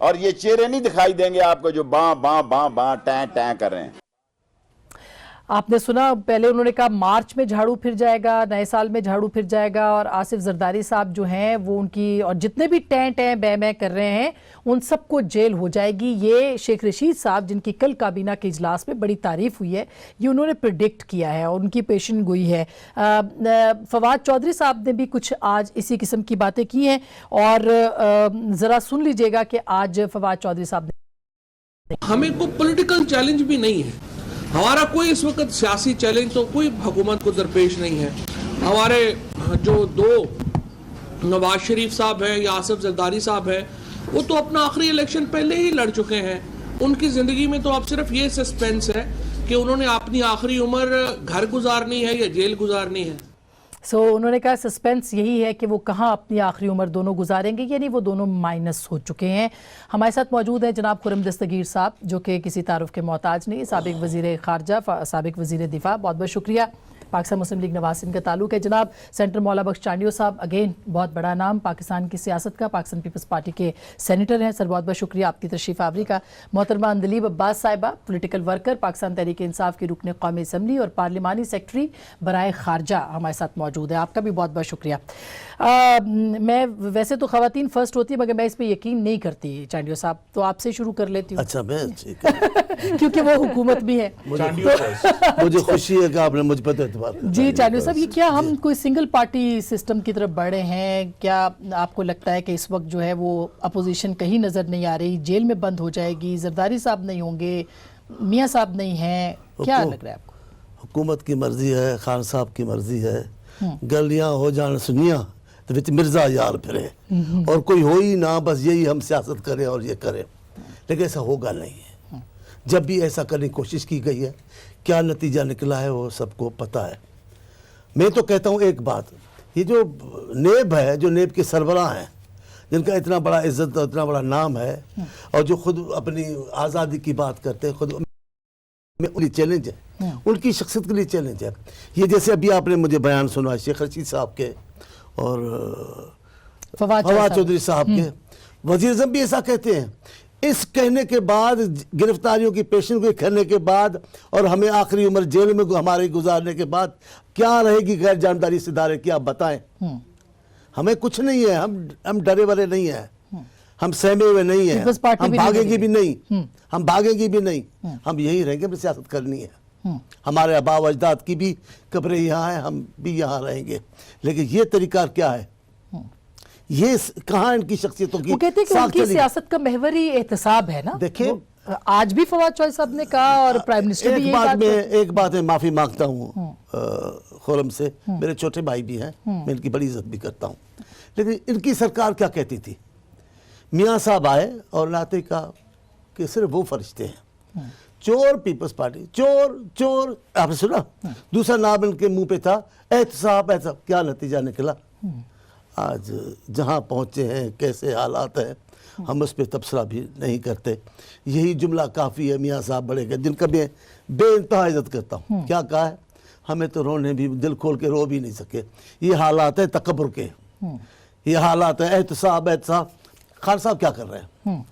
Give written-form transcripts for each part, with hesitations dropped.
اور یہ چہرے نہیں دکھائی دیں گے آپ کو جو باں باں باں باں ٹیں ٹیں کر رہے ہیں. آپ نے سنا پہلے انہوں نے کہا مارچ میں جھاڑو پھر جائے گا, نئے سال میں جھاڑو پھر جائے گا, اور آصف زرداری صاحب جو ہیں وہ ان کی اور جتنے بھی ٹیں ٹیں بے میں کر رہے ہیں ان سب کو جیل ہو جائے گی. یہ شیخ رشید صاحب جن کی کل کابینہ کے اجلاس میں بڑی تعریف ہوئی ہے, یہ انہوں نے پریڈکٹ کیا ہے اور ان کی پیشن گوئی ہے. فواد چودھری صاحب نے بھی کچھ آج اسی قسم کی باتیں کی ہیں, اور ذرا سن لیجئے گا کہ آج فواد چودھری صاحب نے. ہمیں کوئی پولیٹیکل چیلنج بھی نہیں ہے, ہمارا کوئی اس وقت سیاسی چیلنج تو کوئی حکومت کو درپیش نہیں ہے. ہمارے جو دو نواز شریف صاحب ہیں یا آصف زرداری صاحب ہیں, وہ تو اپنا آخری الیکشن پہلے ہی لڑ چکے ہیں. ان کی زندگی میں تو اب صرف یہ سسپینس ہے کہ انہوں نے اپنی آخری عمر گھر گزارنی ہے یا جیل گزارنی ہے. انہوں نے کہا سسپینس یہی ہے کہ وہ کہاں اپنی آخری عمر دونوں گزاریں گے, یعنی وہ دونوں مائنس ہو چکے ہیں. ہمارے ساتھ موجود ہیں جناب خرم دستگیر صاحب, جو کہ کسی تعارف کے محتاج نہیں, سابق وزیر خارجہ, سابق وزیر دفاع. بہت بہت شکریہ. پاکستان مسلم لیگ نواز ان کا تعلق ہے. جناب سینٹر مولا بخش چانڈیو صاحب, اگین بہت بڑا نام پاکستان کی سیاست کا, پاکستان پیپلز پارٹی کے سینیٹر ہیں. سر بہت بہت شکریہ آپ کی تشریف آوری کا. محترمہ اندلیب عباس صاحبہ, پولیٹیکل ورکر, پاکستان تحریک انصاف کی رکن قومی اسمبلی اور پارلیمانی سیکرٹری برائے خارجہ, ہمارے ساتھ موجود ہے. آپ کا بھی بہت بہت شکریہ. میں ویسے تو خواتین فرسٹ ہوتی ہیں, مگر میں اس پہ یقین نہیں کرتی چانڈیو صاحب, تو آپ سے شروع کر لیتی ہوں. اچھا میں ٹھیک ہے کیونکہ وہ حکومت بھی ہے. مجھے خوشی ہے کہ آپ نے مجھ پر اعتبار کیا. جی چانڈیو صاحب, یہ کیا ہم کوئی سنگل پارٹی سسٹم کی طرف بڑھ رہے ہیں؟ کیا آپ کو لگتا ہے کہ اس وقت جو ہے وہ اپوزیشن کہیں نظر نہیں آ رہی, جیل میں بند ہو جائے گی, زرداری صاحب نہیں ہوں گے, میاں صاحب نہیں ہیں, کیا لگ رہا ہے آپ کو؟ حکومت کی مرضی ہے, خان صاحب کی مرضی ہے, گلیاں ہو جان سنیاں تو وچ مرزا یار پھرے, اور کوئی ہو ہی نہ, بس یہی ہم سیاست کریں اور یہ کریں. لیکن ایسا ہوگا نہیں ہے. جب بھی ایسا کرنے کی کوشش کی گئی ہے, کیا نتیجہ نکلا ہے وہ سب کو پتہ ہے. میں تو کہتا ہوں ایک بات, یہ جو نیب ہے, جو نیب کے سربراہ ہیں, جن کا اتنا بڑا عزت اور اتنا بڑا نام ہے, اور جو خود اپنی آزادی کی بات کرتے ہیں, خود میں ان کی چیلنج ہے, ان کی شخصیت کے لیے چیلنج ہے. یہ جیسے ابھی آپ نے مجھے بیان سنا شیخ رشید صاحب کے اور فواد چودھری صاحب کے, وزیر اعظم بھی ایسا کہتے ہیں. اس کہنے کے بعد, گرفتاریوں کی پیشن گوئی کرنے کے بعد, اور ہمیں آخری عمر جیل میں ہماری گزارنے کے بعد کیا رہے گی غیر جانبداری سے ادارے کی, آپ بتائیں. ہمیں کچھ نہیں ہے, ہم ڈرے ورے نہیں ہیں, ہم سہمے ہوئے نہیں ہیں, ہم بھاگیں گے بھی نہیں, ہم بھاگیں گے بھی نہیں, ہم یہی رہیں گے, ہمیں سیاست کرنی ہے. ہمارے آباء و اجداد کی بھی قبریں یہاں ہیں, ہم بھی یہاں رہیں گے. لیکن یہ طریقہ کیا ہے, یہ کہاں ان کی شخصیتوں کی, وہ کہتے ہیں کہ ان کی سیاست کا محور ہی احتساب ہے نا. دیکھیں آج بھی فواد چودھری صاحب نے کہا, اور پرائم منسٹر بھی ایک بات میں معافی مانگتا ہوں خرم سے, میرے چھوٹے بھائی بھی ہیں, میں ان کی بڑی عزت بھی کرتا ہوں. لیکن ان کی سرکار کیا کہتی تھی, میاں صاحب آئے اور ناطے کا کہ صرف وہ فرشتے ہیں, چور پیپلز پارٹی, چور چور, آپ نے سنا. دوسرا نام ان کے منہ پہ تھا احتساب, احتساب. کیا نتیجہ نکلا؟ آج جہاں پہنچے ہیں, کیسے حالات ہیں, ہم اس پہ تبصرہ بھی نہیں کرتے. یہی جملہ کافی ہے میاں صاحب بڑے گئے, جن کا میں بے انتہا عزت کرتا ہوں. کیا کہا ہے, ہمیں تو رونے بھی, دل کھول کے رو بھی نہیں سکے. یہ حالات ہیں تکبر کے, یہ حالات ہیں احتساب, احتساب. خان صاحب کیا کر رہے ہیں؟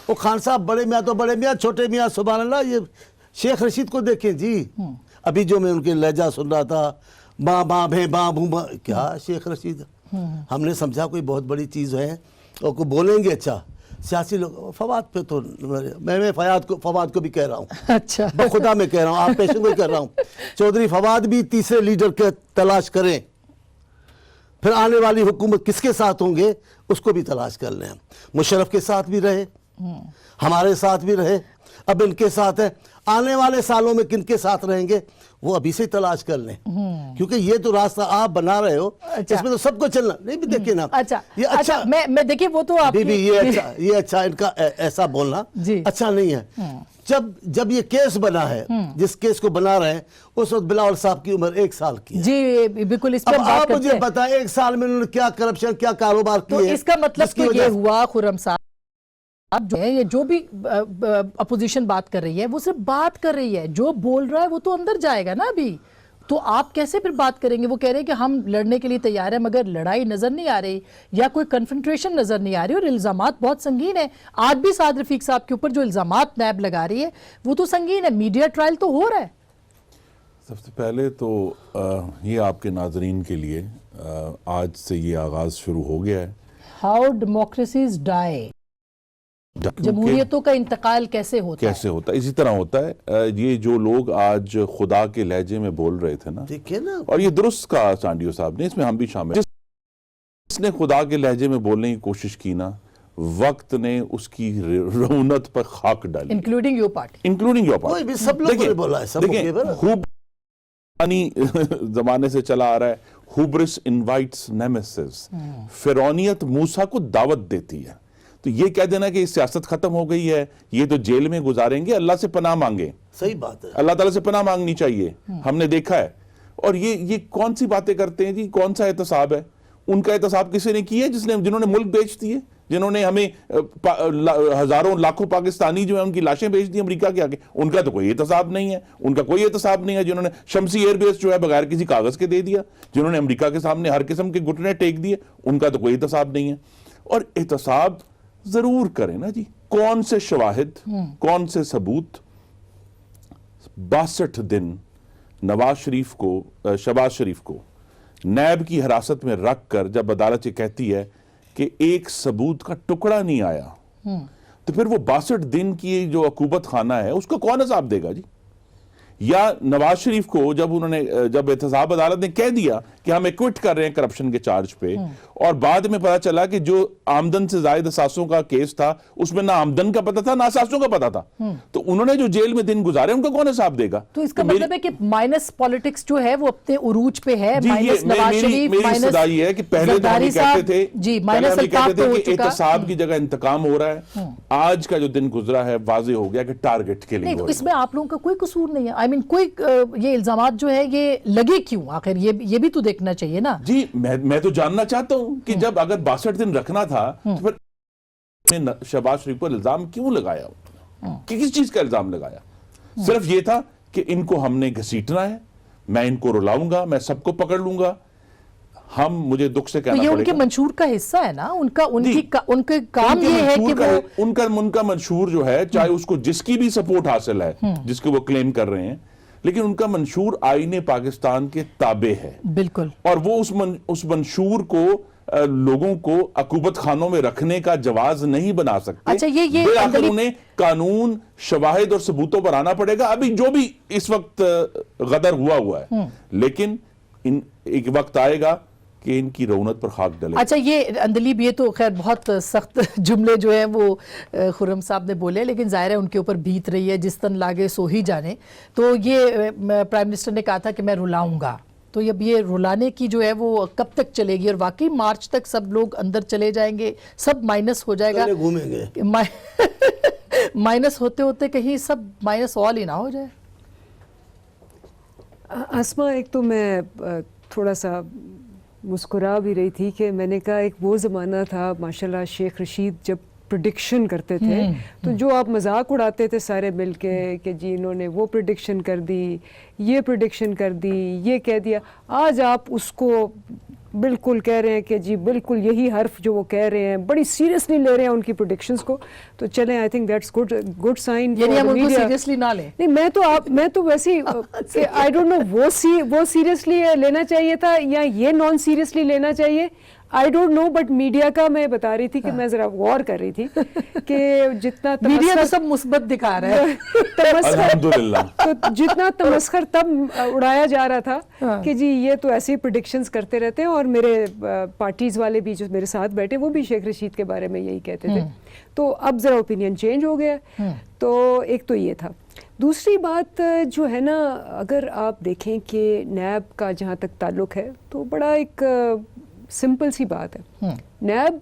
وہ خان صاحب بڑے میاں تو بڑے میاں, چھوٹے میاں سبحان اللہ. یہ شیخ رشید کو دیکھیں جی, ابھی جو میں ان کے لہجہ سن رہا تھا, باں باں بھیں باں بھوں باں, کیا شیخ رشید, ہم نے سمجھا کوئی بہت بڑی چیز ہے اور کو بولیں گے. اچھا سیاسی لوگ, فواد پہ تو میں فواد کو بھی کہہ رہا ہوں, اچھا بخدا میں کہہ رہا ہوں, آپ پیشن کو کہہ رہا ہوں, چودھری فواد بھی تیسرے لیڈر کے تلاش کریں. پھر آنے والی حکومت کس کے ساتھ ہوں گے اس کو بھی تلاش کر لیں. مشرف کے ساتھ بھی رہے, ہمارے ساتھ بھی رہے, اب ان کے ساتھ ہے. آنے والے سالوں میں کن کے ساتھ رہیں گے وہ ابھی سے تلاش کر لیں, کیونکہ یہ تو راستہ آپ بنا رہے ہو, اس میں تو سب کو چلنا نہیں. بھی دیکھیں نا, یہ اچھا, میں دیکھیں وہ تو آپ یہ اچھا ان کا ایسا بولنا اچھا نہیں ہے. جب یہ کیس بنا ہے, جس کیس کو بنا رہے ہیں, اس وقت بلاول صاحب کی عمر 1 سال کی ہے. جی بالکل, اس پر آپ مجھے بتائیں 1 سال میں انہوں نے کیا کرپشن, کیا کاروبار کیے. تو اس کا مطلب تو یہ ہوا خرم صاحب, اب جو ہے یہ جو بھی اپوزیشن بات کر رہی ہے وہ صرف بات کر رہی ہے, جو بول رہا ہے وہ تو اندر جائے گا نا ابھی. تو آپ کیسے پھر بات کریں گے؟ وہ کہہ رہے ہیں کہ ہم لڑنے کے لیے تیار ہیں مگر لڑائی نظر نہیں آ رہی یا کوئی کنفرنٹریشن نظر نہیں آ رہی، اور الزامات بہت سنگین ہیں. آج بھی سعد رفیق صاحب کے اوپر جو الزامات نیب لگا رہی ہے وہ تو سنگین ہے. میڈیا ٹرائل تو ہو رہا ہے. سب سے پہلے تو یہ آپ کے ناظرین کے لیے آج سے یہ آغاز شروع ہو گیا ہے. ہاؤ ڈیموکریسیز ڈائی، جمہوریتوں کا انتقال کیسے ہوتا ہے؟ کیسے ہوتا ہے؟ اسی طرح ہوتا ہے. یہ جو لوگ آج خدا کے لہجے میں بول رہے تھے نا، اور یہ درست کہا سانڈیو صاحب نے، اس میں ہم بھی شامل ہیں. جس نے خدا کے لہجے میں بولنے کی کوشش کی نا، وقت نے اس کی رونت پر خاک ڈالی، انکلوڈنگ یور پارٹی. سب لوگوں نے بولا ہے. دیکھیں خوب زمانے سے چلا آ رہا ہے، ہوبرس انوائٹس نیمیسس، فرعونیت موسیٰ کو دعوت دیتی ہے. تو یہ کہہ دینا کہ سیاست ختم ہو گئی ہے، یہ تو جیل میں گزاریں گے، اللہ سے پناہ مانگیں. صحیح بات ہے، اللہ تعالیٰ سے پناہ مانگنی چاہیے. ہم نے دیکھا ہے. اور یہ کون سی باتیں کرتے ہیں جی؟ کون سا احتساب ہے؟ ان کا احتساب کسی نے کیا ہے؟ جنہوں نے ملک بیچ دیے، جنہوں نے ہمیں ہزاروں لاکھوں پاکستانی جو ہیں ان کی لاشیں بیچ دی امریکہ کے آگے، ان کا تو کوئی احتساب نہیں ہے. ان کا کوئی احتساب نہیں ہے. جنہوں نے شمسی ایئر بیس جو ہے بغیر کسی کاغذ کے دے دیا، جنہوں نے امریکہ کے سامنے ہر قسم کے گھٹنے ٹیک دیے، ان کا تو کوئی احتساب نہیں ہے. اور احتساب ضرور کریں نا جی. کون سے شواہد، کون سے ثبوت؟ 62 دن شہباز شریف کو نیب کی حراست میں رکھ کر جب عدالت یہ کہتی ہے کہ ایک ثبوت کا ٹکڑا نہیں آیا، تو پھر وہ 62 دن کی جو عقوبت خانہ ہے اس کو کون حساب دے گا جی؟ یا نواز شریف کو جب احتساب عدالت نے کہہ دیا کہ ہم ایکوٹ کر رہے ہیں کرپشن کے چارج پہ، اور بعد میں پتا چلا کہ جو آمدن سے زائد اثاثوں کا کیس تھا اس میں نہ آمدن کا پتا تھا نہ اثاثوں کا پتا تھا، تو انہوں نے جو جیل میں دن گزارے ان کا کون حساب دے گا؟ تو اس کا مطلب ہے کہ مائنس پالیٹکس جو ہے وہ اپنے عروج پہ ہے. مائنس نواز شریف، میری صدا یہ ہے کہ پہلے تو ہم یہ کہتے تھے جی مائنس الطاف تو ہو کہ چکا، احتساب کی جگہ انتقام ہو رہا ہے. آج کا جو دن گزرا ہے واضح ہو گیا کہ ٹارگٹ کے لیے. اس میں آپ لوگوں کا کوئی قصور نہیں ہے. آئی مین کوئی یہ الزامات جو ہے یہ لگے کیوں آخر؟ یہ بھی تو دیکھنا چاہیے نا جی. میں تو جاننا چاہتا ہوں کہ جب اگر 62 دن رکھنا تھا تو پھر شہباز شریف پر الزام کیوں لگایا؟ کہ کس چیز کا الزام لگایا؟ صرف یہ تھا کہ ان کو ہم نے گھسیٹنا ہے، میں ان کو رلاؤں گا، میں سب کو پکڑ لوں گا. مجھے دکھ سے کہنا پڑے گا، یہ ان کے منشور کا حصہ ہے نا. ان کے کام یہ ہے کہ وہ ان کا منشور جو ہے، چاہے اس کو جس کی بھی سپورٹ حاصل ہے، جس کو وہ کلیم کر رہے ہیں، لیکن ان کا منشور آئین پاکستان کے تابع ہے. بالکل. اور وہ اس منشور کو لوگوں کو عقوبت خانوں میں رکھنے کا جواز نہیں بنا سکتے. اچھا یہ بالآخر انہیں قانون، شواہد اور ثبوتوں پر آنا پڑے گا. ابھی جو بھی اس وقت غدر ہوا ہے، لیکن ایک وقت آئے گا کہ ان کی رونت پر خاک ڈلے. اچھا یہ اندلیب، یہ تو خیر بہت سخت جملے جو ہیں وہ خرم صاحب نے بولے، لیکن ظاہر ہے ان کے اوپر بیت رہی ہے. جس تن لاگے سو ہی جانے. تو یہ پرائم منسٹر نے کہا تھا کہ میں رلاؤں گا، تو اب یہ رلانے کی جو ہے وہ کب تک چلے گی؟ اور واقعی مارچ تک سب لوگ اندر چلے جائیں گے، سب مائنس ہو جائے گا، گھومیں گے مائنس ہوتے ہوتے کہیں سب مائنس آل ہی نہ ہو جائے. اسما، ایک تو میں تھوڑا سا مسکرا بھی رہی تھی کہ میں نے کہا ایک وہ زمانہ تھا ماشاءاللہ شیخ رشید جب پریڈکشن کرتے تھے تو جو آپ مذاق اڑاتے تھے سارے مل کے کہ جی انہوں نے وہ پریڈکشن کر دی، یہ پریڈکشن کر دی، یہ کہہ دیا. آج آپ اس کو بالکل کہہ رہے ہیں کہ جی بالکل یہی حرف جو وہ کہہ رہے ہیں، بڑی سیریسلی لے رہے ہیں ان کی پریڈکشنز کو. تو چلیں I think that's good sign. یعنی ہم ان کو سیریسلی نہ لیں. نہیں، میں تو ویسے ہی آئی ڈونٹ نو وہ سیریسلی لینا چاہیے تھا یا یہ نان سیریسلی لینا چاہیے، I don't know. But media کا میں بتا رہی تھی کہ میں ذرا غور کر رہی تھی کہ جتنا میڈیا تو سب مثبت دکھا رہا ہے الحمدللہ، تو جتنا تمسخر تب اڑایا جا رہا تھا کہ جی یہ تو ایسے ہی پریڈکشنز کرتے رہتے ہیں. اور میرے پارٹیز والے بھی جو میرے ساتھ بیٹھے وہ بھی شیخ رشید کے بارے میں یہی کہتے تھے. تو اب ذرا اوپینین چینج ہو گیا. تو ایک تو یہ تھا. دوسری بات جو ہے نا، اگر آپ دیکھیں کہ نیب کا جہاں تک تعلق ہے تو بڑا ایک سمپل سی بات ہے. نیب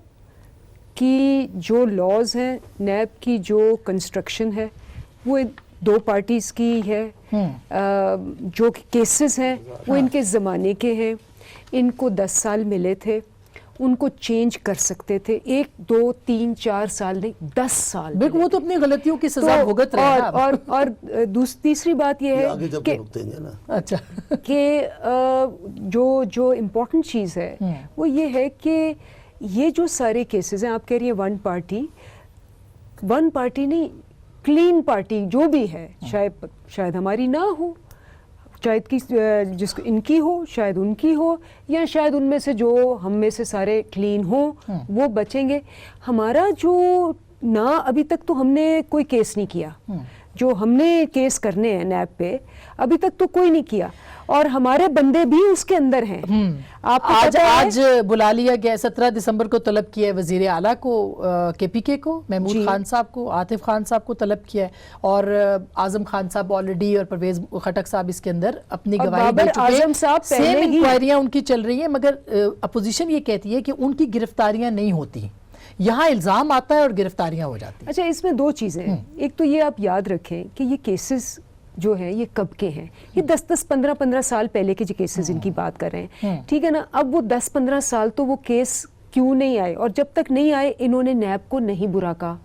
کی جو لاز ہیں، نیب کی جو کنسٹرکشن ہے وہ 2 پارٹیز کی ہے. جو کیسز ہیں وہ ان کے زمانے کے ہیں. ان کو 10 سال ملے تھے ان کو چینج کر سکتے تھے 1 2 3 4 سال نہیں 10 سال. بالکل وہ تو اپنی غلطیوں کی سزا بھگت رہے ہیں. اور تیسری بات یہ آگے جب ہے رکتے ہیں نا اچھا کہ جو امپورٹنٹ چیز ہے وہ یہ ہے کہ یہ جو سارے کیسز ہیں آپ کہہ رہی ہیں ون پارٹی نہیں کلین پارٹی جو بھی ہے شاید ہماری نہ ہو, شاید جس کو ان کی ہو, شاید ان کی ہو, یا شاید ان میں سے جو ہم میں سے سارے کلین ہوں وہ بچیں گے. ہمارا جو نہ ابھی تک تو ہم نے کوئی کیس نہیں کیا, جو ہم نے کیس کرنے ہیں نیب پہ ابھی تک تو کوئی نہیں کیا, اور ہمارے بندے بھی اس کے اندر ہیں. آپ کو پتہ ہے آج بلا لیا گیا 17 دسمبر کو طلب کیا ہے وزیر اعلیٰ کو, کے پی کے کو, محمود خان صاحب کو, عاطف خان صاحب کو طلب کیا ہے, اور اعظم خان صاحب آلریڈی اور پرویز خٹک صاحب اس کے اندر اپنی گواہی دے چکے ہیں. سیم انکوائریاں ان کی چل رہی ہیں, مگر اپوزیشن یہ کہتی ہے کہ ان کی گرفتاریاں نہیں ہوتی. یہاں الزام آتا ہے اور گرفتاریاں ہو جاتی ہیں. اچھا اس میں 2 چیزیں ہیں. ایک تو یہ آپ یاد رکھیں کہ یہ کیسز جو ہیں یہ کب کے ہیں, یہ 10 15 سال پہلے کے جو کیسز ان کی بات کر رہے ہیں, ٹھیک ہے نا. اب وہ 10-15 سال تو وہ کیس کیوں نہیں آئے, اور جب تک نہیں آئے انہوں نے نیب کو نہیں برا کہا,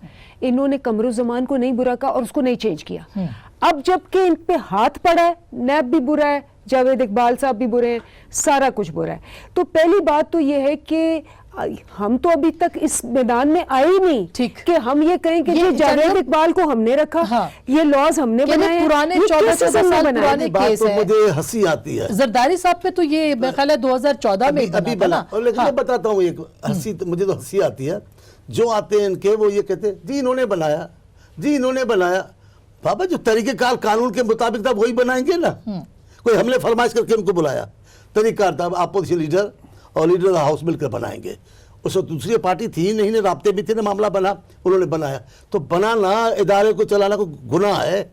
انہوں نے قمر الزمان کو نہیں برا کہا اور اس کو نہیں چینج کیا. اب جب کہ ان پہ ہاتھ پڑا ہے, نیب بھی برا ہے, جاوید اقبال صاحب بھی برے ہیں, سارا کچھ برا ہے. تو پہلی بات تو یہ ہے کہ ہم تو ابھی تک اس میدان میں آئے ہی نہیں کہ ہم یہ کہیں کہ جاوید اقبال کو ہم نے رکھا, یہ لاز ہم نے بنائے, پرانے 14 سال پرانے کیس ہے. مجھے ہنسی آتی ہے زرداری صاحب پہ تو یہ میرے خیال ہے 2014 میں ابھی بنا, لیکن میں بتاتا ہوں ایک ہنسی, مجھے تو ہنسی آتی ہے. جو آتے ہیں ان کے وہ یہ کہتے ہیں جی انہوں نے بنایا, جی انہوں نے بنایا. بابا جو طریقہ کار قانون کے مطابق تھا وہی بنائیں گے نا. کوئی ہم نے فرمائش کر کے ان کو بلایا, طریقہ کار تھا, اپوزیشن لیڈر اور لیڈر ہاؤس مل کر بنائیں گے. اس وقت دوسری پارٹی تھی نہیں, رابطے بھی تھے نا, معاملہ بنا, انہوں نے بنایا. تو بنانا ادارے کو چلانا کوئی گناہ ہے.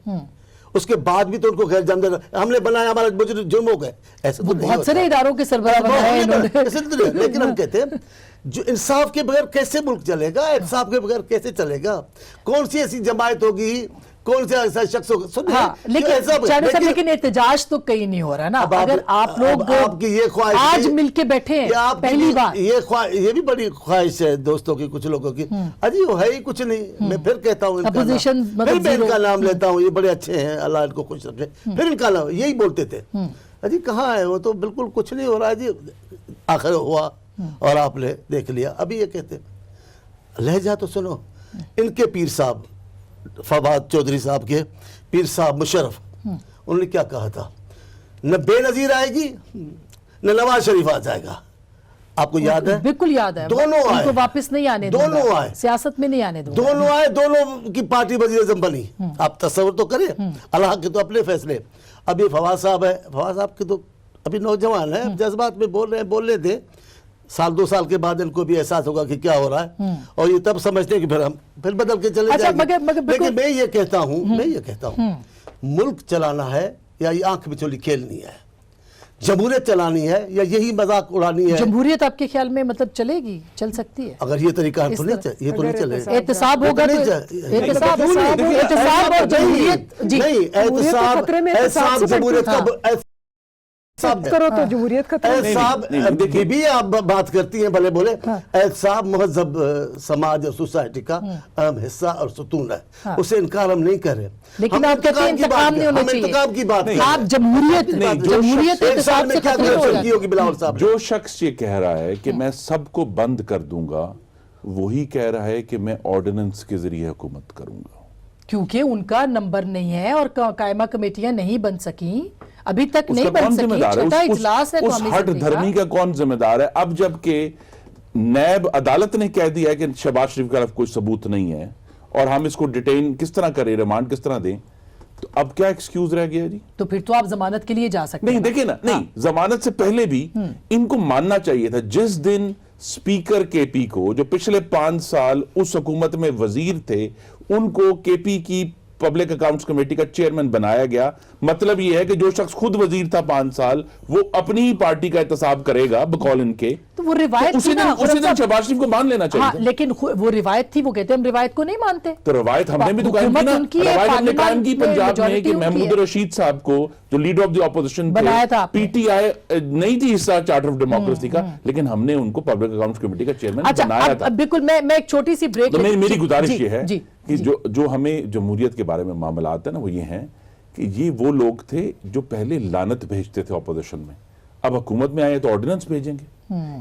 اس کے بعد بھی تو ان کو غیر جانب ہم نے بنایا, ہمارا جرم ہو گئے. ایسا تو بہت سارے اداروں کے سربراہ بنائے انہوں نے. لیکن ہم کہتے ہیں جو انصاف کے بغیر کیسے ملک چلے گا, انصاف کے بغیر کیسے چلے گا, کون سی ایسی جماعت ہوگی, کون سے ایسا شخص ہوگا. لیکن احتجاج تو کہیں نہیں ہو رہا نا. اگر آپ لوگ آج مل کے بیٹھے ہیں پہلی بار, یہ بھی بڑی خواہش ہے دوستوں کی, کچھ لوگوں کی, اجی وہ ہے ہی کچھ نہیں. میں پھر کہتا ہوں پھر میں ان کا نام لیتا ہوں, یہ بڑے اچھے ہیں, اللہ ان کو خوش رکھے. پھر ان کا نام یہی بولتے تھے, اجی کہاں ہے وہ, تو بالکل کچھ نہیں ہو رہا جی. آخر ہوا اور آپ نے دیکھ لیا. ابھی یہ کہتے لہجہ تو سنو. ان کے پیر صاحب فواد چودھری صاحب کے پیر صاحب مشرف, انہوں نے کیا کہا تھا, نہ بے نظیر آئے گی نہ نواز شریف آ جائے گا. آپ کو یاد ہے؟ بالکل یاد ہے. دونوں آئے, ان کو واپس نہیں آنے دوں گا, دونوں آئے, سیاست میں نہیں آنے دوں گا. دونوں آئے, دونوں کی پارٹی وزیر اعظم بنی. آپ تصور تو کریں, اللہ کے تو اپنے فیصلے. ابھی فواد صاحب ہے, فواد صاحب کے تو ابھی نوجوان ہیں, جذبات میں بول رہے ہیں, بولنے دیں. 1-2 سال کے بعد ان کو بھی احساس ہوگا کہ کیا ہو رہا ہے, اور یہ تب سمجھتے ہیں کہ پھر ہم پھر بدل کے چلے جائیں گے. لیکن میں یہ کہتا ہوں ملک چلانا ہے یا یہ آنکھ بچولی کھیلنی ہے, جمہوریت چلانی ہے یا یہی مذاق اڑانی ہے. جمہوریت آپ کے خیال میں مطلب چلے گی, چل سکتی ہے اگر یہ طریقہ یہ تو نہیں چلے. احتساب ہوگا تو احتساب اور جمہوریت, نہیں احتساب جمہوریت کا کرو تو جمہوریت کا احتساب بھی آپ بات کرتی ہیں بھلے بولے. احتساب مہذب سماج اور سوسائٹی کا اہم حصہ اور ستون ہے, اسے انکار ہم نہیں کر رہے. لیکن آپ کہتے ہیں انتقام نہیں ہونا چاہیے, انتقام کی بات آپ جمہوریت احتساب سے ختم ہوگی. بلاول صاحب جو شخص یہ کہہ رہا ہے کہ میں سب کو بند کر دوں گا, وہی کہہ رہا ہے کہ میں آرڈیننس کے ذریعے حکومت کروں گا, کیونکہ ان کا نمبر نہیں ہے اور قائمہ کمیٹیاں نہیں بن سکیں, ابھی تک نہیں بن سکی. چھٹا اجلاس ہے اس ہٹ دھرمی کا کون ذمہ دار ہے؟ اب جب کہ نیب عدالت نے کہہ دیا کہ شہباز شریف کا کوئی ثبوت نہیں ہے اور ہم اس کو ڈیٹین کس طرح کریں, ریمانڈ کس طرح دیں, تو اب کیا ایکسکیوز رہ گیا جی؟ تو پھر تو آپ ضمانت کے لیے جا سکتے ہیں. نہیں دیکھیں نا, نہیں ضمانت سے پہلے بھی ان کو ماننا چاہیے تھا. جس دن سپیکر کے پی کو, جو پچھلے 5 سال اس حکومت میں وزیر تھے, ان کو کے پی کی پبلک اکاؤنٹس کمیٹی کا چیئرمین بنایا گیا, مطلب یہ ہے کہ جو شخص خود وزیر تھا 5 سال, وہ اپنی ہی پارٹی کا احتساب کرے گا بقول ان کے. تو وہ روایت اسی دن شہباز شریف کو مان لینا چاہیے. ہاں لیکن وہ روایت تھی, وہ کہتے ہیں ہم روایت کو نہیں مانتے. تو روایت ہم نے بھی تو قائم کی نا, روایت ہم نے قائم کی پنجاب میں کہ محمود رشید صاحب کو جو لیڈر آف دی اپوزیشن تھے, پی ٹی آئی نہیں تھی حصہ چارٹر آف ڈیموکریسی کا, لیکن ہم نے ان کو پبلک اکاؤنٹس کمیٹی کا چیئرمین بنایا تھا. بالکل, میں ایک چھوٹی سی بریک. میری گزارش یہ ہے کہ جو ہمیں جمہوریت کے بارے میں معاملات ہیں نا, وہ یہ ہیں کہ یہ وہ لوگ تھے جو پہلے لعنت بھیجتے تھے اپوزیشن میں, اب حکومت میں آئے تو آرڈیننس بھیجیں گے.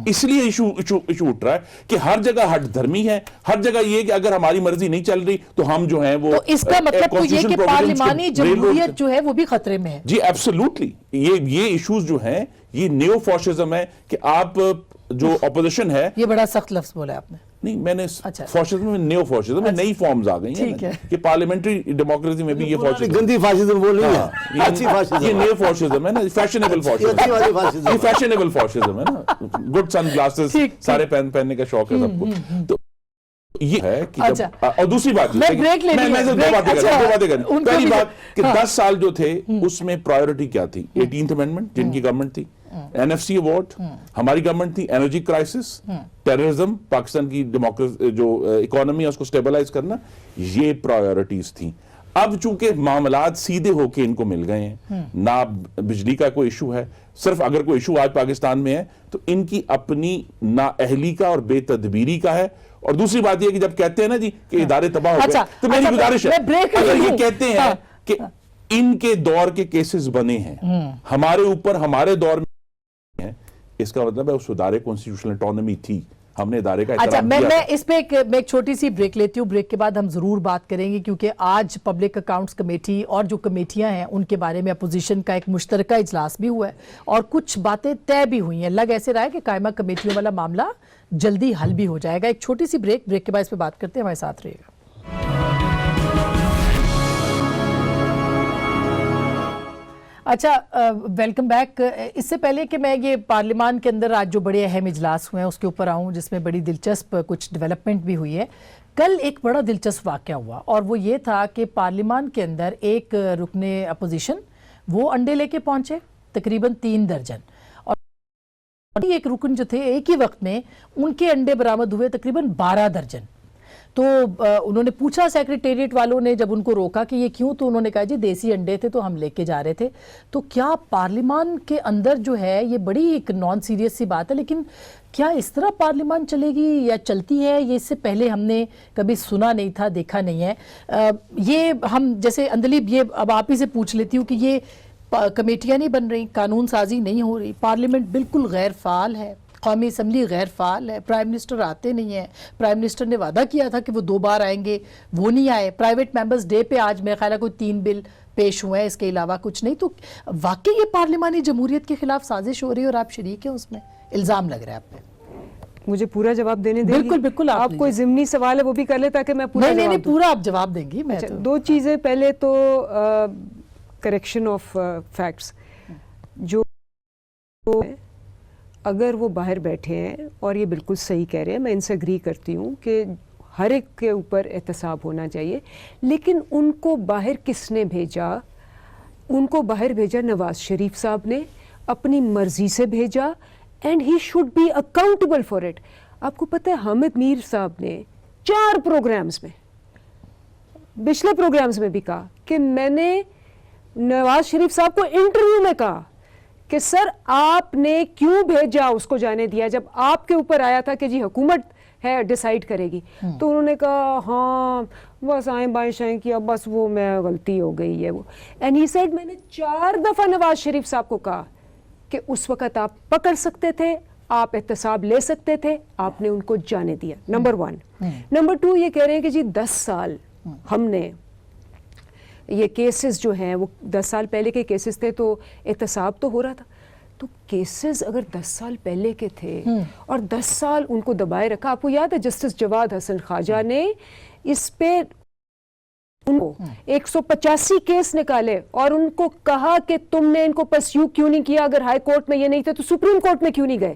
اس لیے ایشو اٹھ رہا ہے کہ ہر جگہ ہٹ دھرمی ہے, ہر جگہ یہ کہ اگر ہماری مرضی نہیں چل رہی تو ہم جو ہیں وہ, تو اس کا مطلب تو یہ کہ پارلیمانی جمہوریت جو ہے وہ بھی خطرے میں ہے. جی ایبسولوٹلی, یہ ایشوز جو ہیں یہ نیو فاشزم ہے کہ آپ جو اپوزیشن ہے. یہ بڑا سخت لفظ بولا آپ نے. نہیں, میں نے فاشزم میں نیو فاشزم میں نئی فارمز آ گئی ہیں کہ پارلیمنٹری ڈیموکریسی میں بھی یہ فاشزم, گندی فاشزم بول رہی ہے, اچھی فاشزم, یہ نیو فاشزم ہے نا, فیشنیبل فاشزم, یہ فیشنیبل فاشزم ہے نا, گڈ سن گلاسز سارے پہننے کا شوق ہے سب کو. تو یہ ہے کہ اور دوسری بات میں دو باتیں کریں. پہلی بات کہ 10 سال جو تھے اس میں پرائیورٹی کیا تھی, 18th امینڈمنٹ جن کی گورنمنٹ تھی, این ایف سی ایوارڈ ہماری گورنمنٹ تھی, انرجی کرائسس, ٹیررزم, پاکستان کی ڈیموکریسی جو اکانومی ہے اس کو سٹیبلائز کرنا, یہ پرائیورٹیز تھیں. اب چونکہ معاملات سیدھے ہو کے ان کو مل گئے ہیں, نہ بجلی کا کوئی ایشو ہے, صرف اگر کوئی ایشو آج پاکستان میں ہے تو ان کی اپنی نااہلی کا اور بے تدبیری کا ہے. اور دوسری بات یہ کہ جب کہتے ہیں نا جی کہ ادارے تباہ ہو گئے, تو میری گزارش ہے اگر یہ کہتے ہیں کہ ان کے دور کے کیسز بنے ہیں ہمارے اوپر, ہمارے دور میں ہیں, اس کا مطلب ہے اس ادارے کانسٹیٹیوشنل اٹانومی تھی, ہم نے ادارے کا احترام کیا. میں اس پہ ایک چھوٹی سی بریک لیتی ہوں. بریک کے بعد ہم ضرور بات کریں گے کیونکہ آج پبلک اکاؤنٹس کمیٹی اور جو کمیٹیاں ہیں ان کے بارے میں اپوزیشن کا ایک مشترکہ اجلاس بھی ہوا ہے اور کچھ باتیں طے بھی ہوئی ہیں. لگ ایسے رہا ہے کہ قائمہ کمیٹیوں والا معاملہ جلدی حل بھی ہو جائے گا. ایک چھوٹی سی بریک کے بعد اس پہ بات کرتے ہیں, ہمارے ساتھ رہیے گا. اچھا, ویلکم بیک. اس سے پہلے کہ میں یہ پارلیمان کے اندر آج جو بڑے اہم اجلاس ہوئے ہیں اس کے اوپر آؤں جس میں بڑی دلچسپ کچھ ڈیولپمنٹ بھی ہوئی ہے, کل ایک بڑا دلچسپ واقعہ ہوا اور وہ یہ تھا کہ پارلیمان کے اندر ایک رکن اپوزیشن وہ انڈے لے کے پہنچے تقریباً 3 درجن, اور ایک رکن جو تھے ایک ہی وقت میں ان کے انڈے برآمد ہوئے تقریباً 12 درجن. تو انہوں نے پوچھا سیکریٹریٹ والوں نے, جب ان کو روکا کہ یہ کیوں, تو انہوں نے کہا جی دیسی انڈے تھے تو ہم لے کے جا رہے تھے. تو کیا پارلیمان کے اندر جو ہے یہ بڑی ایک نان سیریس سی بات ہے, لیکن کیا اس طرح پارلیمان چلے گی یا چلتی ہے, یہ اس سے پہلے ہم نے کبھی سنا نہیں تھا, دیکھا نہیں ہے. یہ ہم جیسے اندلیب یہ اب آپ ہی سے پوچھ لیتی ہوں کہ یہ کمیٹیاں نہیں بن رہی, قانون سازی نہیں ہو رہی, پارلیمنٹ بالکل غیر فعال ہے, قومی اسمبلی غیر فعال ہے, پرائم منسٹر آتے نہیں ہیں, پرائم منسٹر نے وعدہ کیا تھا کہ وہ 2 بار آئیں گے, وہ نہیں آئے, پرائیویٹ ممبرز ڈے پہ آج میرے خیال ہے کوئی 3 بل پیش ہوئے ہیں, اس کے علاوہ کچھ نہیں. تو واقعی یہ پارلیمانی جمہوریت کے خلاف سازش ہو رہی ہے اور آپ شریک ہیں اس میں, الزام لگ رہا ہے آپ پہ. مجھے پورا جواب دینے دیں گی؟ بالکل آپ کوئی ضمنی سوال ہے وہ بھی کر لے تاکہ میں پورا نہیں پورا آپ جواب دیں گی. میں 2 چیزیں, پہلے تو کریکشن آف فیکٹس, جو اگر وہ باہر بیٹھے ہیں اور یہ بالکل صحیح کہہ رہے ہیں, میں ان سے اگری کرتی ہوں کہ ہر ایک کے اوپر احتساب ہونا چاہیے, لیکن ان کو باہر کس نے بھیجا؟ ان کو باہر بھیجا نواز شریف صاحب نے, اپنی مرضی سے بھیجا, and he should be accountable for it. آپ کو پتہ ہے حامد میر صاحب نے 4 پروگرامز میں, پچھلے پروگرامز میں بھی کہا کہ میں نے نواز شریف صاحب کو انٹرویو میں کہا کہ سر آپ نے کیوں بھیجا, اس کو جانے دیا جب آپ کے اوپر آیا تھا کہ جی حکومت ہے ڈیسائیڈ کرے گی. تو انہوں نے کہا ہاں بس آئیں بائیں شائیں کیا, بس وہ میں غلطی ہو گئی ہے وہ. اینڈ ہی سیڈ میں نے 4 دفعہ نواز شریف صاحب کو کہا کہ اس وقت آپ پکڑ سکتے تھے, آپ احتساب لے سکتے تھے, آپ نے ان کو جانے دیا. نمبر 1. نمبر 2 یہ کہہ رہے ہیں کہ جی 10 سال ہم نے یہ کیسز جو ہیں وہ 10 سال پہلے کے کیسز تھے تو احتساب تو ہو رہا تھا. تو کیسز اگر 10 سال پہلے کے تھے اور 10 سال ان کو دبائے رکھا, آپ کو یاد ہے جسٹس جواد حسن خواجہ نے اس پہ ان کو 185 کیس نکالے اور ان کو کہا کہ تم نے ان کو پرسیو کیوں نہیں کیا, اگر ہائی کورٹ میں یہ نہیں تھے تو سپریم کورٹ میں کیوں نہیں گئے,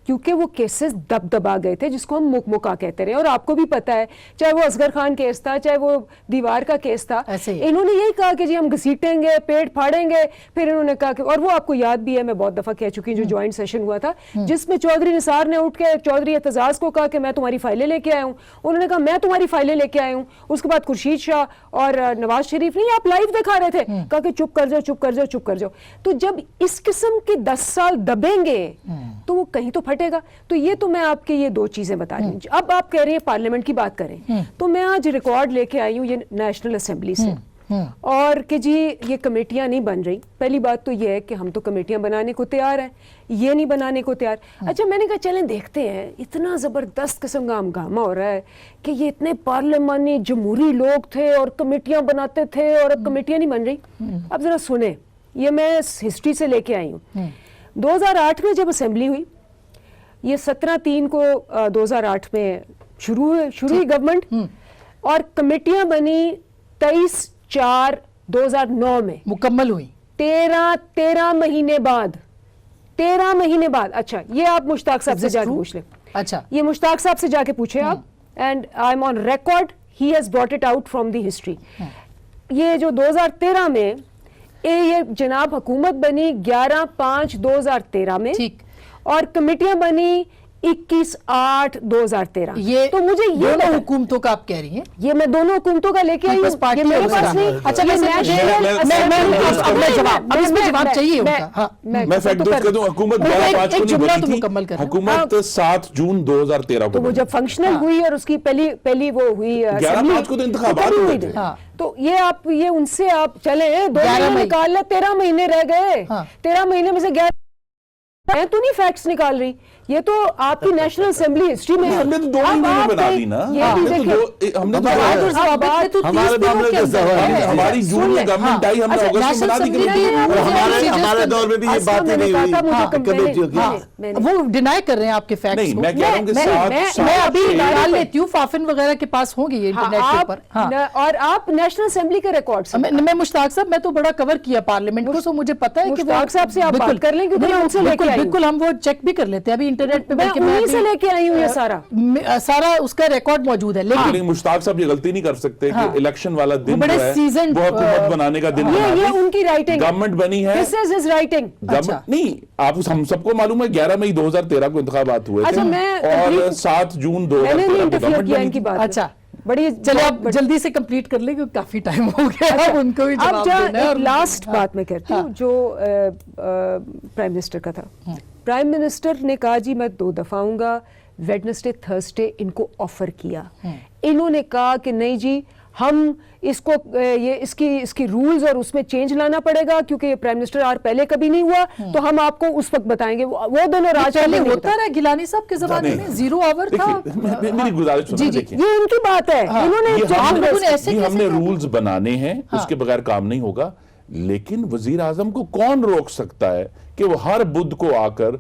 کیونکہ وہ کیسز دبا گئے تھے جس کو ہم مکمکا کہتے رہے, اور آپ کو بھی پتا ہے چاہے وہ اصغر خان کیس تھا, چاہے وہ دیوار کا کیس تھا, انہوں نے یہی کہا کہ جی ہم گھسیٹیں گے, پیٹ پھاڑیں گے, پھر انہوں نے کہا کہ, اور وہ آپ کو یاد بھی ہے, میں بہت دفعہ کہہ چکی ہوں, جو جوائنٹ سیشن ہوا تھا جس میں چودھری نثار نے اٹھ کے چودھری اعتزاز کو کہا کہ میں تمہاری فائلیں لے کے آیا ہوں, انہوں نے کہا میں تمہاری فائلیں لے کے آیا ہوں, اس کے بعد خورشید شاہ اور نواز شریف نہیں آپ لائیو دکھا رہے تھے, کہا کہ چپ کر جاؤ چپ کر جاؤ چپ کر جاؤ. تو جب اس قسم کے 10 سال دبیں گے تو وہ کہیں تو پھٹے گا. تو یہ تو میں آپ کے یہ 2 چیزیں بتا رہی ہوں. اب آپ کہہ رہے ہیں پارلیمنٹ کی بات کریں, تو میں آج ریکارڈ لے کے آئی ہوں یہ نیشنل اسمبلی سے, اور کہ جی یہ کمیٹیاں نہیں بن رہی. پہلی بات تو یہ ہے کہ ہم تو کمیٹیاں بنانے کو تیار ہیں, یہ نہیں بنانے کو تیار. اچھا میں نے کہا چلیں دیکھتے ہیں, اتنا زبردست قسم کا ہنگامہ ہو رہا ہے کہ یہ اتنے پارلیمانی جمہوری لوگ تھے اور کمیٹیاں بناتے تھے اور اب کمیٹیاں نہیں بن رہی. اب ذرا سنیں, یہ میں ہسٹری سے لے کے آئی ہوں. 2008 میں جب اسمبلی ہوئی, یہ 17/3 کو 2008 میں شروع ہوئی گورنمنٹ, اور کمیٹیاں بنی 23/4/2009 میں مکمل ہوئی 13 مہینے بعد. 13 مہینے بعد. اچھا یہ آپ مشتاق صاحب سے جا کے پوچھ لیں. اچھا یہ مشتاق صاحب سے جا کے پوچھیں آپ, and I am on record, he has brought it out from the history. یہ جو 2013 میں یہ جناب حکومت بنی 11/5/2013 میں, اور کمیٹیاں بنی 21/8/2013. یہ تو مجھے یہ دونوں حکومتوں کا آپ کہہ رہی ہیں, یہ میں دونوں حکومتوں کا لے کے آئی ہوں, یہ میرے پاس نہیں. اچھا جواب چاہیے ان کا. میں فیکٹ درست کر دوں, حکومت 11/5 کو نہیں بنی تھی, حکومت 7 جون 2013 تو کو وہ جب فنکشنل ہوئی اور اس کی پہلی وہ ہوئی 11/5 کو تو انتخابات ہوئے تھے. تو یہ آپ یہ ان سے آپ چلیں 2 مہینے نکال لیں, 13 مہینے رہ گئے, 13 مہینے میں سے 11 میں تو نہیں فیکٹس نکال رہی, یہ تو آپ کی نیشنل اسمبلی ہسٹری میں ہم نے تو 2 مہینے بنا دی نا, ہماری جون میں گورنمنٹ آئی, ہم نے اگست میں بنا دی. ہمارے دور میں بھی یہ باتیں نہیں ہوئی کمیٹیوں کی. وہ ڈینائی کر رہے ہیں آپ کے فیکٹس نہیں, کو. میں کہہ رہا ہوں کہ میں ابھی نکال لیتی ہوں, فافن وغیرہ کے پاس ہوں گے یہ انٹرنیٹ کے اوپر. اور آپ نیشنل اسمبلی کے ریکارڈ میں مشتاق صاحب, میں تو بڑا کور کیا پارلیمنٹ کو, تو مجھے پتا ہے کہ مشتاق صاحب سے آپ بات کر لیں, کیونکہ میں ان سے لے کے آئی ہوں. بالکل ہم وہ چیک بھی کر لیتے ہیں ابھی انٹرنیٹ پہ, بلکہ میں سے لے کے آئی ہوں یہ سارا اس کا ریکارڈ موجود ہے. لیکن مشتاق صاحب یہ غلطی نہیں کر سکتے کہ الیکشن والا دن جو ہے وہ حکومت بنانے کا دن ہے. یہ ان کی رائٹنگ, گورنمنٹ بنی ہے, this is his writing. نہیں آپ ہم سب کو معلوم ہے 11 مئی 2013 کو انتخابات ہوئے تھے, اور 7 جون 2013 کو گورنمنٹ بنی تھی. اچھا بڑی چلے آپ جلدی سے کمپلیٹ کر لیں کیونکہ کافی ٹائم ہو گیا, اب ان کو بھی جواب دینا ہے. اب لاسٹ بات میں کہتی ہوں جو پرائم منسٹر کا تھا. پرائم منسٹر نے کہا جی میں 2 دفعہ آؤں گا, ویڈنسڈے تھرسڈے ان کو آفر کیا. انہوں نے کہا کہ نہیں جی ہم اس کو یہ اس کی رولز اور اس میں چینج لانا پڑے گا, کیونکہ یہ پرائم منسٹر اور پہلے کبھی نہیں ہوا, تو ہم آپ کو اس وقت بتائیں گے. وہ دونوں راج پہلے ہوتا رہا, گیلانی صاحب کے زمانے میں 0 آور تھا. میری گزارش سنیں, دیکھیں یہ ان کی بات ہے, ہم نے رولز بنانے ہیں, اس کے بغیر کام نہیں ہوگا. لیکن وزیر اعظم کو کون روک سکتا ہے کہ وہ ہر بدھ کو آ کر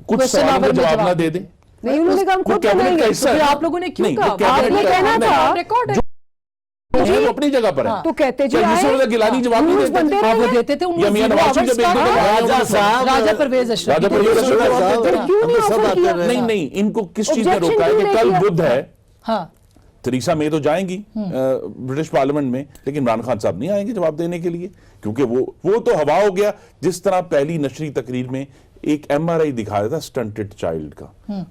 کچھ سوالوں کا جواب نہ دے دیں؟ نہیں, انہوں نے کہا ہم خود بنائیں گے. آپ لوگوں نے کیوں کہا, آپ نے کہنا تھا ریکارڈ ہے وہ اپنی جگہ پر ہے. تو کہتے جی گیلانی جواب نہیں دیتے تھے, یا میاں نواز شریف جب راجہ پرویز اشرف, نہیں ان کو کس چیز نے روکا ہے کہ کل بدھ ہے, تھریسا مے تو جائیں گی برٹش پارلیمنٹ میں, لیکن عمران خان صاحب نہیں آئیں گے جواب دینے کے لیے, کیونکہ وہ تو ہوا ہو گیا. جس طرح پہلی نشری تقریر میں ایک ایم آر آئی دکھایا تھا سٹنٹڈ چائلڈ کا,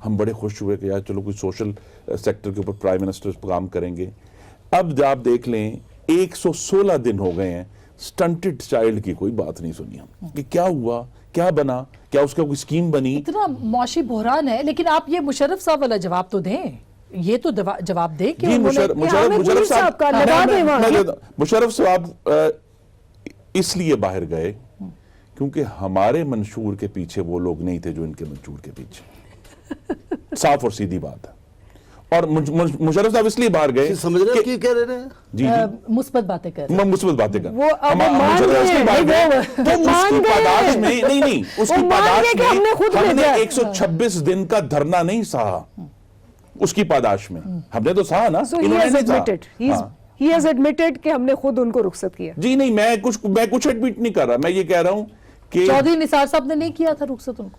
ہم بڑے خوش ہوئے کہ یار چلو کوئی سوشل سیکٹر کے اوپر پرائم منسٹر کام کریں گے. اب آپ دیکھ لیں 116 دن ہو گئے ہیں, سٹنٹڈ چائلڈ کی کوئی بات نہیں سنی ہم, کہ کیا ہوا, کیا بنا, کیا اس کا کوئی اسکیم بنی. اتنا معاشی بحران ہے. لیکن آپ یہ مشرف صاحب والا جواب تو دیں, یہ تو جواب دیں کہ مشرف صاحب اس لیے باہر گئے کیونکہ ہمارے منشور کے پیچھے وہ لوگ نہیں تھے جو ان کے منشور کے پیچھے. صاف اور سیدھی بات ہے. اور مشرف صاحب اس لیے باہر گئے, سمجھ رہے ہیں کیا کہہ رہے ہیں, جی مثبت باتیں کر رہے ہیں, مثبت باتیں کر رہے ہیں. اس کی پاداش میں نہیں, اس کی پاداش میں ہم نے 126 دن کا دھرنا نہیں سہا, اس کی پاداش میں ہم نے تو سہا نا, انہوں نے نہیں سہا. He has admitted کہ ہم نے خود ان کو رخصت کیا. جی نہیں, میں کچھ ایڈمٹ نہیں کر رہا, میں یہ کہہ رہا ہوں کہ چودھری نثار صاحب نے نہیں کیا تھا رخصت ان کو.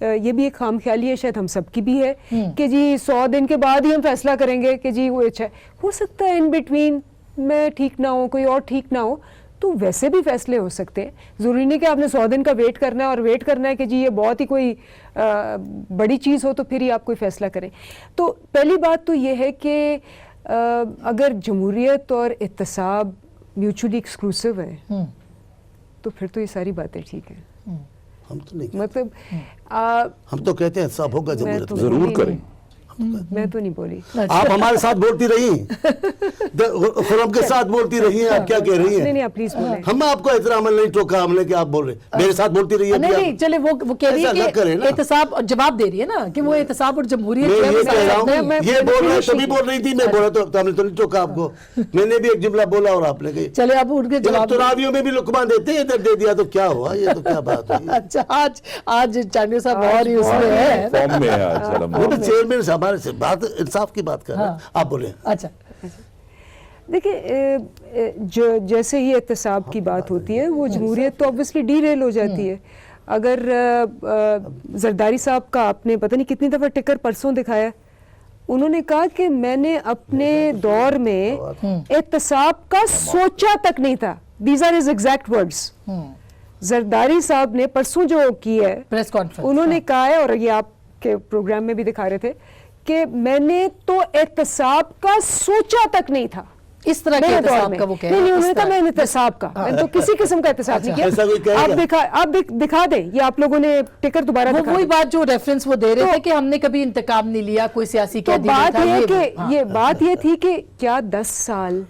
یہ بھی ایک خام خیالی ہے, شاید ہم سب کی بھی ہے, کہ جی 100 دن کے بعد ہی ہم فیصلہ کریں گے کہ جی وہ اچھا ہے. ہو سکتا ہے ان بٹوین میں ٹھیک نہ ہوں, کوئی اور ٹھیک نہ ہو, تو ویسے بھی فیصلے ہو سکتے ہیں. ضروری نہیں کہ آپ نے 100 دن کا ویٹ کرنا ہے اور ویٹ کرنا ہے کہ جی یہ بہت ہی کوئی بڑی چیز ہو تو پھر ہی آپ کوئی فیصلہ کریں. تو پہلی بات تو یہ ہے کہ اگر جمہوریت اور احتساب میوچولی ایکسکلوسیو ہیں تو پھر تو یہ ساری باتیں ٹھیک ہیں. ہم تو نہیں, مطلب ہم تو کہتے ہیں احتساب ہوگا جمہوریت میں. ضرور کریں. میں تو نہیں بولی. آپ ہمارے ساتھ بولتی رہی, خرم کے ساتھ بولتی رہی ہیں, آپ کیا کہہ رہی نہیں ہیں؟ نہیں آپ پلیز بولیں. ہم آپ کو احترام نہیں ٹوکا ہم نے کہ آپ بول رہے ہیں, میرے ساتھ بولتی رہی ہے. نہیں نہیں چلے وہ کہہ رہی ہے کہ احتساب جواب دے رہی ہے نا کہ وہ احتساب اور جمہوریت میں یہ کہہ رہا ہوں, یہ بول رہے تبھی بول رہی تھی, میں بولا تو ہم نے تو نہیں ٹوکا آپ کو. میں نے بھی ایک جملہ بولا اور آپ نے کہی. چلے اب ان کے جواب تراویوں میں بھی لقمہ دیتے ہیں, ادھر دے دیا تو کیا ہوا, یہ تو کیا بات ہوئی. اچھا آج چانیو صاحب اور ہی اس میں ہے. فارم میں ہے آج وہ تو چیئرمین ہمارے سے بات انصاف کی بات کر رہے ہیں, آپ بولیں. اچھا دیکھیں جیسے ہی احتساب کی بات ہوتی ہے وہ جمہوریت تو obviously ڈی ریل ہو جاتی ہے. اگر زرداری صاحب کا آپ نے پتہ نہیں کتنی دفعہ ٹکر پرسوں دکھایا, انہوں نے کہا کہ میں نے اپنے دور میں احتساب کا سوچا تک نہیں تھا. These are his exact words. Zardari صاحب نے پرسوں جو کی ہے پریس کانفرنس, انہوں نے کہا ہے, اور یہ آپ کے پروگرام میں بھی دکھا رہے تھے, کہ میں نے تو احتساب کا سوچا تک نہیں تھا. اس طرح کے احتساب کا وہ کہہ رہے ہیں. نہیں انہوں نے کہا میں نے احتساب کا, میں نے تو کسی قسم کا احتساب نہیں کیا. آپ دکھا دیں, یہ آپ لوگوں نے ٹکر دوبارہ دکھا دیں. وہی بات جو ریفرنس وہ دے رہے تھے کہ ہم نے کبھی انتقام نہیں لیا, کوئی سیاسی قیدی نہیں تھا. بات یہ کہ یہ بات یہ تھی کہ کیا 10 سال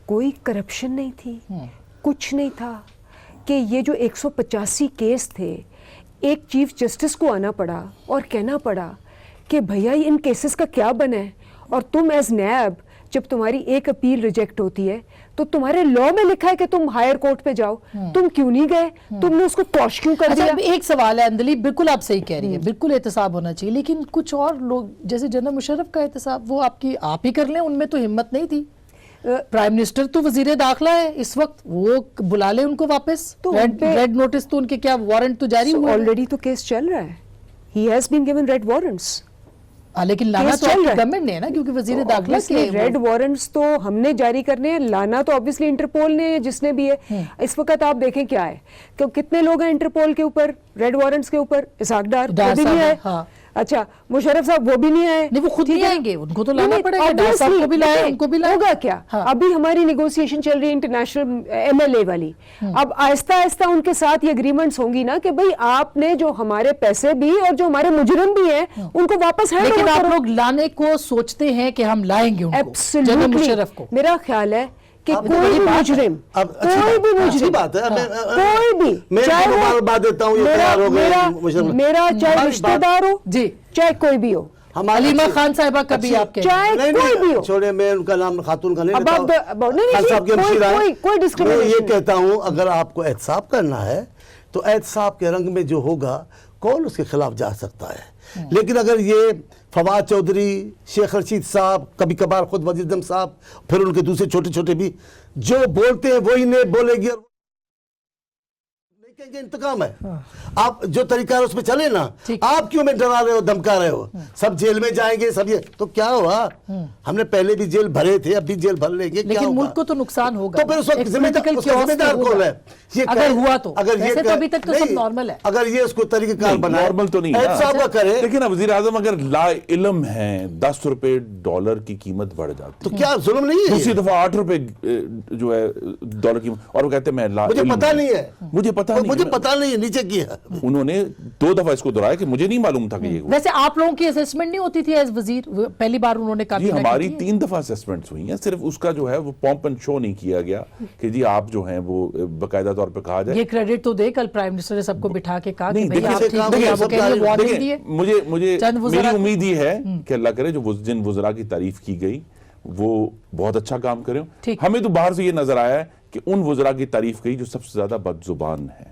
کوئی کرپشن نہیں تھی, کچھ نہیں تھا, کہ یہ جو 185 کیس تھے, ایک چیف جسٹس کو آنا پڑا اور کہنا پڑا کہ بھیا ان کیسز کا کیا بنا ہے, اور تم ایز نیب جب تمہاری ایک اپیل ریجیکٹ ہوتی ہے تو تمہارے لا میں لکھا ہے کہ تم ہائر کورٹ پہ جاؤ, تم کیوں نہیں گئے, تم نے اس کو کوش کیوں کر دیا. ایک سوال ہے اندلی, بالکل آپ صحیح کہہ رہی ہے, بالکل احتساب ہونا چاہیے, لیکن کچھ اور لوگ جیسے جنرل مشرف کا احتساب وہ آپ ہی کر لیں, ان میں تو ہمت نہیں تھی. پرائم منسٹر تو وزیر داخلہ ہے اس وقت, وہ بلا لے ان کو واپس. ریڈ نوٹس تو ان کے کیا وارنٹ تو جاری ہوا, آلریڈی تو کیس چل رہا ہے. He has been given red warrants. لیکن لانا تو آپ کی گورنمنٹ نے ہے نا, کیونکہ وزیر داخلہ کے ریڈ وارنٹس تو ہم نے جاری کرنے ہیں, لانا تو obviously انٹرپول نے, جس نے بھی ہے. اس وقت آپ دیکھیں کیا ہے کہ کتنے لوگ ہیں انٹرپول کے اوپر ریڈ وارنٹس کے اوپر. اسحاق ڈار وہ بھی نہیں آئے. اچھا مشرف صاحب وہ بھی نہیں آئے. نہیں, وہ خود نہیں آئیں گے, ان کو تو لانا پڑے گا. ڈار صاحب کو بھی لائے, ان کو بھی لائے. ہوگا کیا, ابھی ہماری نیگوسیشن چل رہی ہے انٹرنیشنل MLA والی. اب آہستہ آہستہ ان کے ساتھ یہ اگریمنٹس ہوں گی نا کہ بھئی آپ نے جو ہمارے پیسے بھی اور جو ہمارے مجرم بھی ہیں ان کو واپس ہینڈ اوور کرو. لیکن آپ لوگ لانے کو سوچتے ہیں کہ ہم لائیں گے ان کو, جنرل مشرف کو. میرا خیال ہے کہ کوئی بھی مجرم, کوئی بھی مجرم, کوئی بھی, میرا چاہے رشتہ دار ہو, جی, چاہے کوئی بھی ہو, علیمہ خان صاحبہ کا بھی آپ کہہ چاہے کوئی بھی ہو. چھوڑے, میں ان کا نام خاتون کا نہیں لیتا ہوں, خان صاحب کی ہمشیرہ ہیں. میں یہ کہتا ہوں اگر آپ کو احتساب کرنا ہے تو احتساب کے رنگ میں جو ہوگا کون اس کے خلاف جا سکتا ہے. لیکن اگر یہ فواد چودھری, شیخ رشید صاحب, کبھی کبھار خود وزیر اعظم صاحب, پھر ان کے دوسرے چھوٹے چھوٹے بھی جو بولتے ہیں وہی نہیں بولے گی, اور نہیں کہیں گے انتقام ہے. آپ جو طریقہ ہے اس پہ چلے نا, آپ کیوں میں ڈرا رہے ہو, دھمکا رہے ہو, سب جیل میں جائیں گے سب, یہ تو کیا ہوا, ہم نے پہلے بھی جیل بھرے تھے, اب بھی جیل بھر لیں گے, لیکن ملک کو تو نقصان ہوگا. تو پھر اس وقت ذمہ دار کون ہے اگر ہوا تو, ویسے تو ابھی تک تو سب نارمل ہے. اگر یہ اس کو طریقہ کار بنائے, نارمل تو نہیں احتساب کا کرے. لیکن وزیر اعظم اگر لا علم ہیں, $10 کی قیمت بڑھ جاتی, تو کیا ظلم نہیں ہے؟ دوسری دفعہ $8 جو ہے ڈالر کی, اور وہ کہتے ہیں میں لا مجھے پتا نہیں ہے, مجھے پتا نہیں ہے, نیچے کیا. انہوں نے 2 دفعہ اس کو دہرایا کہ مجھے نہیں معلوم تھا کہ یہ. ویسے آپ لوگوں کی اسیسمنٹ نہیں ہوتی تھی ایز وزیر, پہلی بار انہوں نے جی ہماری 3 دفعہ اسیسمنٹس ہوئی ہیں, صرف اس کا جو ہے وہ پومپ اینڈ شو نہیں کیا گیا کہ جی آپ جو ہیں وہ باقاعدہ طور پہ کہا جائے. یہ کریڈٹ تو دے, کل پرائم منسٹر نے سب کو بٹھا کے کہا کہ بھئی آپ ٹھیک ہے. مجھے میری امید یہ ہے کہ اللہ کرے جو جن وزراء کی تعریف کی گئی وہ بہت اچھا کام کریں. ہمیں تو باہر سے یہ نظر آیا ہے کہ ان وزراء کی تعریف کی جو سب سے زیادہ بد زبان ہیں,